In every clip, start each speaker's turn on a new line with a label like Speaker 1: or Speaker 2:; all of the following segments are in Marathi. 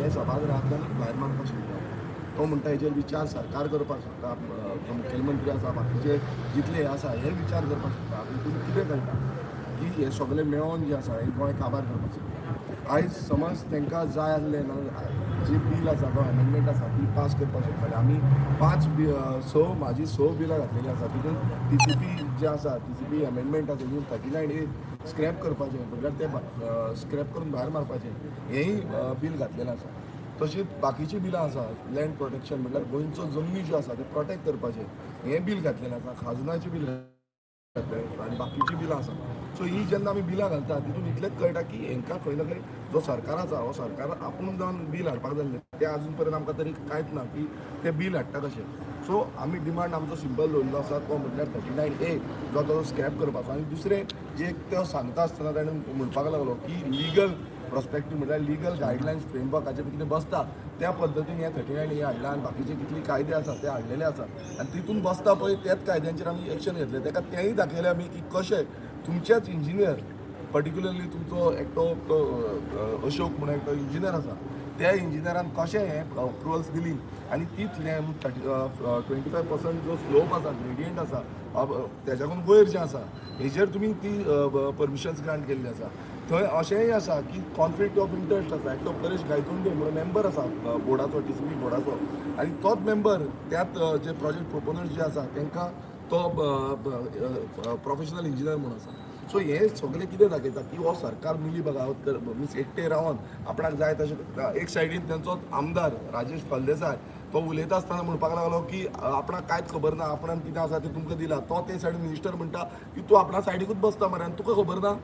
Speaker 1: हे सभागृहांतल्यान भायर मारपाक शकता. तो म्हणटा हेजेर विचार सरकार करपाक शकता, जो मुखेलमंत्री आसा बाकीचे जितले आसा हे विचार करपाक शकता. हितून कितें कळटा की हे सगळे मेळोन जे आसा हे गोंय काबार करपाक शकता. आयज समज तांकां जाय आसलें जी बील आसा तो अमेंडमेंट आसा ती पास करपाक शकताले. आमी म्हाजी स बिलां घातलेली आसा. तितून TCP जे आसा TCP अमेंडमेंट आसा तितून 39A स्क्रॅप करपाचें म्हणल्यार ते स्क्रॅप करून भायर मारपाचें हेंय बील घातलेलें आसा. तशीच बाकीचीं बिलां आसा लँड प्रोटेक्शन म्हणल्यार गोंयचो जमनी ज्यो आसा ते प्रोटेक्ट करपाचें हें बील घातलेलें आसा. खाजनाचें बील आनी बाकीचीं बिलां आसा. सो ही जेन्ना आमी बिलां घालता तितून इतलेंच कळटा की हांकां खंय ना खंय जो सरकार आसा हो सरकार आपूण जावन बील हाडपाक जाय ते आजून पर्यंत आमकां तरी कांयच ना की ते बील हाडटा कशें. सो आमी डिमांड आमचो सिंपल दवरलो आसा तो म्हटल्यार 39A जो तो स्क्रॅप करपाचो. आनी दुसरें जे तो सांगता आसतना ताणें म्हणपाक लागलो की लिगल प्रॉस्पेक्टीव म्हटल्यार लिगल गायडलायन्स फ्रेमवर्काचेर कितें बसता त्या पद्दतीन हे 39A हाडला आनी बाकीचे कितले कायदे आसा ते हाडलेले आसा. आनी तितून बसता पळय त्याच कायद्यांचेर आमी एक्शन घेतलें. ताका तेंय दाखयलें आमी की कशें तुमचेच इंजिनियर पर्टिक्युलरली तुमचो एकटो अशोक म्हणून एकटो इंजिनियर आसा त्या इंजिनियरान कशें हें अप्रुवल्स दिली आनी तीच 25% जो स्लोप आसा ग्रेडियंट आसा तेज्याकून वयर जें आसा हेजेर तुमी ती परमिशन्स ग्रांट केल्ली आसा. थंय अशेंय आसा की कॉन्फ्लिक्ट ऑफ इंट्रस्ट आसा. एकटो परेश गायतोंडे म्हणून मेंबर आसा बोर्डाचो TCP बोर्डाचो आनी तोच मेंबर त्यात जे प्रोजेक्ट प्रोपोनर्स जे आसा तांकां तो प्रोफेशनल इंजिनियर म्हणून आसा. सो हे सगळे कितें दाखयता की हो सरकार मिली बगावत मिन्स एकटे रावन आपणाक जाय तशें एक सायडीन तेंचो आमदार राजेश फळदेसाय तो उलयता आसतना म्हणपाक लागलो की आपणाक कांयच खबर ना आपणान कितें आसा तें तुमकां दिलां. तो ते सायडीन मिनिस्टर म्हणटा की तूं आपणा सायडीकूच बसता मरे आनी तुका खबर ना.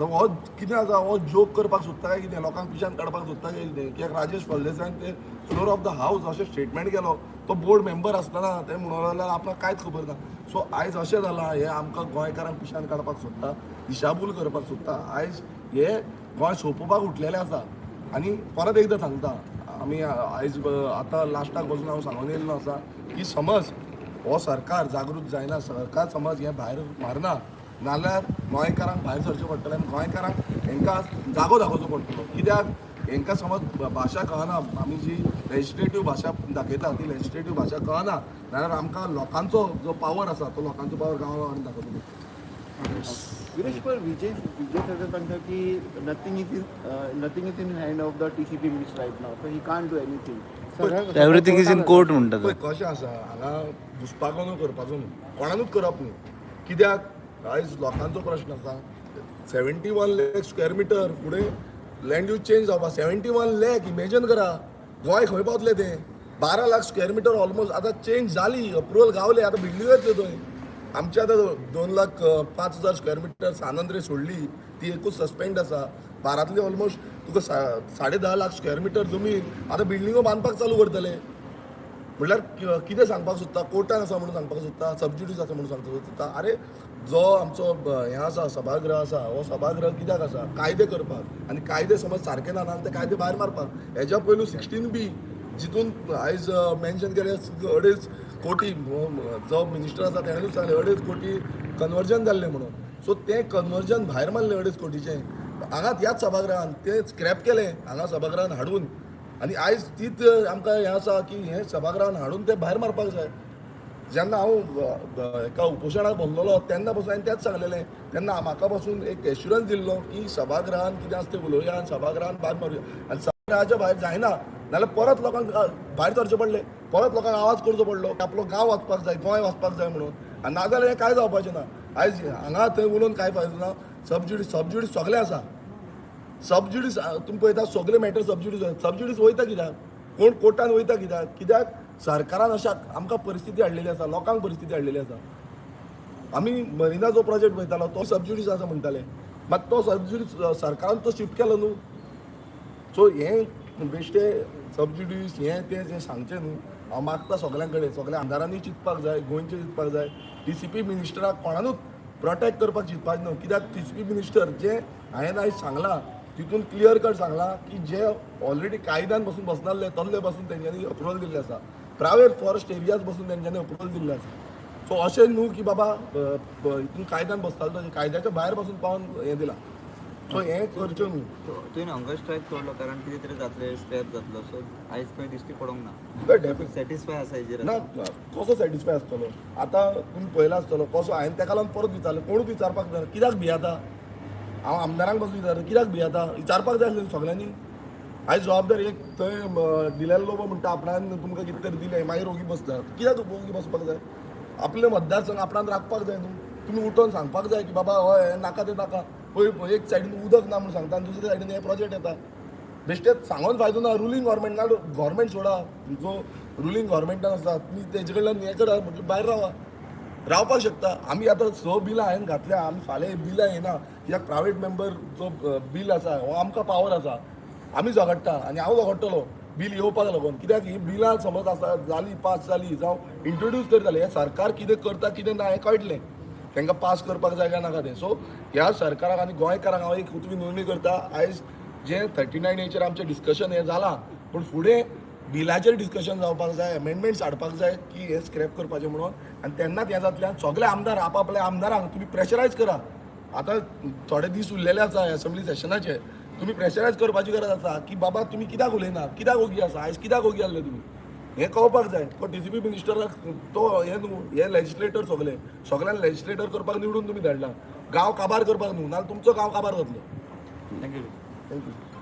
Speaker 1: हो कितें आसा हो जोक करपाक सोदता काय कितें लोकांक पिशान काडपाक सोदता काय कितें. कित्याक राजेश फळदेसायन ते फ्लोर ऑफ द हावस अशें स्टेटमेंट केलो तो बोर्ड मेंबर आसतना तें म्हणून लागल्यार आपणाक कांयच खबर ना. सो आयज अशें जालां हे आमकां गोंयकारांक पिशान काडपाक सोदता दिशाभूल करपाक सोदता. आयज हे गोंय सोंपोवपाक उठलेलें आसा. आनी परत एकदां सांगता आमी आयज आतां लास्टाक बसून हांव सांगून येयल्लो आसा की समज हो सरकार जागृत जायना सरकार समज हें भायर मारना नाल्यार गोंयकारांक भायर सरचें पडटलें आनी गोंयकारांक हांकां जागो दाखोवचो पडटलो. कित्याक हांकां समज भाशा कळना आमी जी लेजिस्लेटीव भाशा दाखयता ती लेजिस्लेटीव भाशा कळना नाल्यार आमकां लोकांचो जो पावर आसा तो लोकांचो पावर गांवांत दाखोवचो पडटलो.
Speaker 2: गिरीश पर विजय सर सांगता की nothing is in hand of the TCP minister right now so he can't do anything.
Speaker 3: Everything is in court म्हणटा
Speaker 1: पळय कशें आसा हांगा घुसपागो न्हू करपाचो न्हू कोणानूच करप न्हू. कित्याक आयज लोकांचो प्रश्न आसा 71 लाख स्क्वेअर मिटर फुडें लँड यूज चेंज जावपा 71 लाख इमेजीन करा गोंय खंय पावतलें तें. 12 लाख स्क्वेअर मिटर ऑलमोस्ट आतां चेंज जाली अप्रुवल गावले आतां बिल्डिंग येतल्यो थंय. आमची आतां 2,05,000 स्क्वेअर मिटर सानंद्रे सोडली ती एकूच सस्पेंड आसा. बारांतली ऑलमोस्ट तुका 10.5 लाख स्क्वेअर मिटर जमीन आतां बिल्डिंगो बांदपाक चालू करतले. म्हणल्यार कितें सांगपाक सोदता कोर्टान आसा म्हणून सांगपाक सोदता सबज्युडीज आसा म्हणून सांगपाक सोदता. अरे जो आमचो हें आसा सभागृह आसा हो सभागृह कित्याक आसा कायदे करपाक आनी कायदे समज सारके ना जाल्यार ते कायदे भायर मारपाक. हेज्या पयलू 16B जितून आयज मेन्शन केलें 2.5 कोटी जो मिनिस्टर आसा तेणेंच सांगलें 2.5 कोटी कन्वर्जन जाल्लें म्हणून. सो तें कन्वर्जन भायर मारलें 2.5 कोटीचें हांगाच ह्याच सभागृहान तें स्क्रॅप केलें हांगा सभागृहान हाडून. आनी आयज तीच आमकां हें आसा की हें सभागृहान हाडून तें भायर मारपाक जाय. जेन्ना हांव एका उपोशणाक बसलोलो तेन्ना पासून हांवें तेंच सांगलेलें. तेन्ना म्हाका पासून एक एश्युरन्स दिल्लो की सभागृहान कितें आसा तें उलोवया आनी सभागृहान भायर मारूया. आनी सभागृहाच्या भायर जायना नाल्यार परत लोकांक भायर सरचें पडलें परत लोकांक आवाज करचो पडलो की आपलो गांव वचपाक जाय गोंय वचपाक जाय म्हणून. आनी नाजाल्यार हें कांय जावपाचें ना. आयज हांगा थंय उलोवन कांय फायदो ना. सबज्युडीज सगळें आसा. सबज्युडीज तुमी पळयता सगळे मॅटर सबज्युडीज वयता कित्याक कोण कोर्टान वयता कित्याक सरकारान अशा आमकां परिस्थिती हाडलेली आसा लोकांक परिस्थिती हाडलेली आसा. आमी मरिना जो प्रोजेक्ट पळयतालो तो सबज्युडीज आसा म्हणटाले मात तो सबज्युडीज सरकारान तो शिफ्ट केलो न्हू. सो हें बेश्टे सबज्युडीज हें तें जें सांगचें न्हू. हांव मागता सगळ्यां कडेन सगळ्या आमदारांनी चिंतपाक जाय गोंयचें चिंतपाक जाय. TCP मिनिस्टराक कोणानूच प्रोटेक्ट करपाक चिंतपाचें न्हू. कित्याक TCP मिनिस्टर जें हांवें आयज सांगलां तितून क्लियर कट सांगलां की जे ऑलरेडी कायद्यान बसून बसनासले तसले बसून तेंच्यांनी अप्रुवल दिल्लें आसा. प्रायवेट फॉरेस्ट एरियाज बसून तेंच्यांनी अप्रुवल दिल्लें आसा. सो अशें न्हू की बाबा हितून कायद्यान बसतालो कायद्याच्या भायर बसून पावन हें दिलां. सो हें करचें न्हू.
Speaker 3: तुवें हंगर स्ट्रायक तोडलो कारण कितें तरी जातलें स्क्रॅप जातलो सो आयज खंय दिश्टी पडोंक ना
Speaker 1: बट डेफिनेट
Speaker 3: सॅटिस्फाय आसा हेजेर
Speaker 1: ना कसो सॅटिस्फाय आसतलो. आतां तुमी पळयला आसतलो कसो हांवें ताका लागून परत विचारलें कोणूच विचारपाक जाय कित्याक भियाता. हांव आमदारांक बसून विचारलें कित्याक भियाता विचारपाक जाय आसलें सगळ्यांनी. आयज जबाबदारी एक थंय दिलेलो लोक म्हणटा आपणान तुमकां कितें तरी दिलें मागीर ओगी बसता कित्याक ओगी बसपाक जाय. आपले मतदारसंघ आपणान राखपाक जाय न्हू. तुमी उठोवन सांगपाक जाय की बाबा हय हें नाका तें नाका. पळय एक सायडीन उदक ना म्हूण सांगता आनी दुसरे सायडीन हे प्रोजेक्ट येता. बेश्टेच सांगून फायदो ना. रुलींग गव्हर्मेंट ना गव्हर्मेंट सोडा जो रुलींग गव्हर्मेंटान आसा तुमी तेजे कडल्यान हें करा म्हणजे भायर रावा. रावपाक शकता. आमी आतां 6 बिलां हांवें घातल्या आमी फाल्यां बिलां येना कित्याक प्रायवेट मेंबर जो बील आसा हो आमकां पावर आसा आमी झगडटा आनी हांव झगडटलो बील येवपाक लागून कित्याक ही बिलां समज आसा जाली पास जाली जावं इंट्रोड्यूस जर जालें हें सरकार कितें करता कितें ना हें कळटलें तांकां पास करपाक जाय काय नाका तें. सो ह्या सरकाराक आनी गोंयकारांक हांव एक तुमी नोंदणी करता आयज जें 39A आमचें डिस्कशन हें जालां पूण फुडें बिलाचेर डिस्कशन जावपाक जाय अमेंडमेंट्स हाडपाक जाय की हें स्क्रॅप करपाचें म्हणून आनी तेन्नाच हें जातल्यान सगळे आमदार आपआपल्या आमदारांक तुमी प्रेशरायज करा. आतां थोडे दीस उरलेले आसा असेंब्ली सेशनाचे तुमी प्रेशरायज करपाची गरज आसा की बाबा तुमी कित्याक उलयना कित्याक ओगी आसा आयज कित्याक ओगी आसले तुमी हें कळपाक जाय. तो TCP मिनिस्टराक तो हें न्हू हे लेजिस्लेटर सगळ्यांना लेजिस्लेटर करपाक निवडून तुमी धाडला गांव काबार करपाक न्हू नाल्यार तुमचो गांव काबार जातलो.
Speaker 3: Thank you
Speaker 1: thank you.